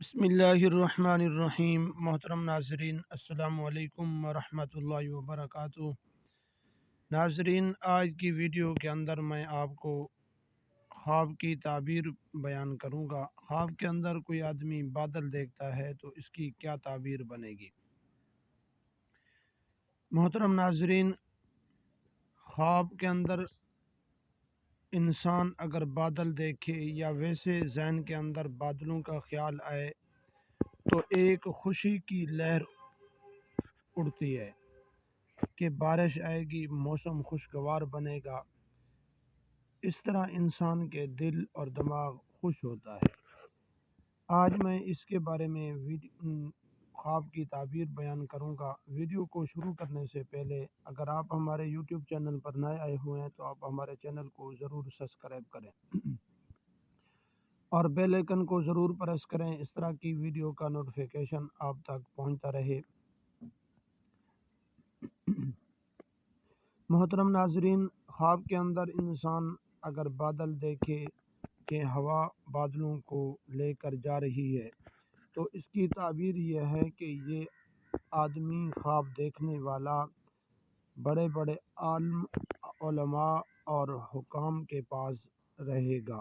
بسم اللہ الرحمن الرحیم۔ محترم ناظرین، السلام علیکم ورحمۃ اللہ وبرکاتہ۔ ناظرین، آج کی ویڈیو کے اندر میں آپ کو خواب کی تعبیر بیان کروں گا۔ خواب کے اندر کوئی آدمی بادل دیکھتا ہے تو اس کی کیا تعبیر بنے گی؟ محترم ناظرین، خواب کے اندر انسان اگر بادل دیکھے یا ویسے ذہن کے اندر بادلوں کا خیال آئے تو ایک خوشی کی لہر اڑتی ہے کہ بارش آئے گی، موسم خوشگوار بنے گا۔ اس طرح انسان کے دل اور دماغ خوش ہوتا ہے۔ آج میں اس کے بارے میں خواب کی تعبیر بیان کروں گا۔ ویڈیو کو شروع کرنے سے پہلے اگر آپ ہمارے یوٹیوب چینل پر نئے آئے ہوئے ہیں تو آپ ہمارے چینل کو ضرور سبسکرائب کریں اور بیل آئیکن کو ضرور پریس کریں، اس طرح کی ویڈیو کا نوٹیفیکیشن آپ تک پہنچتا رہے۔ محترم ناظرین، خواب کے اندر انسان اگر بادل دیکھے کہ ہوا بادلوں کو لے کر جا رہی ہے تو اس کی تعبیر یہ ہے کہ یہ آدمی خواب دیکھنے والا بڑے بڑے عالم، علماء اور حکام کے پاس رہے گا۔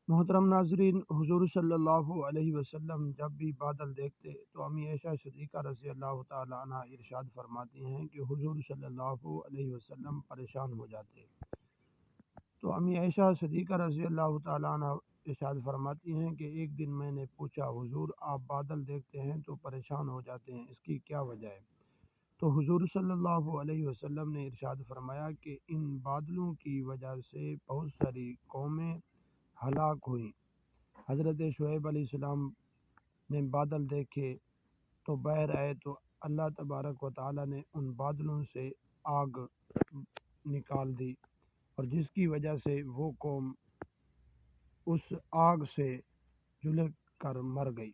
محترم ناظرین، حضور صلی اللہ علیہ وسلم جب بھی بادل دیکھتے تو امی عائشہ صدیقہ رضی اللہ تعالی عنہ ارشاد فرماتی ہیں کہ حضور صلی اللہ علیہ وسلم پریشان ہو جاتے۔ تو امی عائشہ صدیقہ رضی اللہ تعالی عنہ ارشاد فرماتی ہیں کہ ایک دن میں نے پوچھا، حضور آپ بادل دیکھتے ہیں تو پریشان ہو جاتے ہیں، اس کی کیا وجہ ہے؟ تو حضور صلی اللہ علیہ وسلم نے ارشاد فرمایا کہ ان بادلوں کی وجہ سے بہت ساری قومیں ہلاک ہوئیں۔ حضرت شعیب علیہ السلام نے بادل دیکھے تو بہر آئے تو اللہ تبارک و تعالی نے ان بادلوں سے آگ نکال دی، اور جس کی وجہ سے وہ قوم اس آگ سے جھلس کر مر گئی۔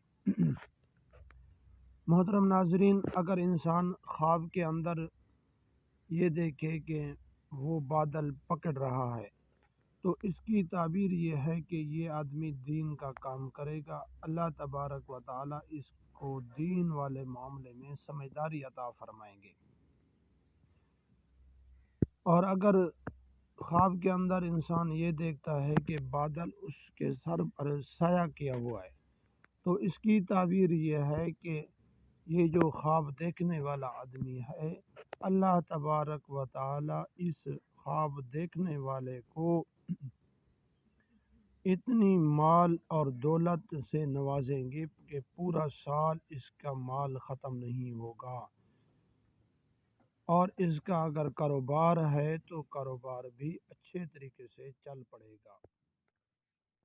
محترم ناظرین، اگر انسان خواب کے اندر یہ دیکھے کہ وہ بادل پکڑ رہا ہے تو اس کی تعبیر یہ ہے کہ یہ آدمی دین کا کام کرے گا، اللہ تبارک و تعالی اس کو دین والے معاملے میں سمجھداری عطا فرمائیں گے۔ اور اگر خواب کے اندر انسان یہ دیکھتا ہے کہ بادل اس کے سر پر سایہ کیا ہوا ہے تو اس کی تعبیر یہ ہے کہ یہ جو خواب دیکھنے والا آدمی ہے، اللہ تبارک و تعالی اس خواب دیکھنے والے کو اتنی مال اور دولت سے نوازیں گے کہ پورا سال اس کا مال ختم نہیں ہوگا، اور اس کا اگر کاروبار ہے تو کاروبار بھی اچھے طریقے سے چل پڑے گا۔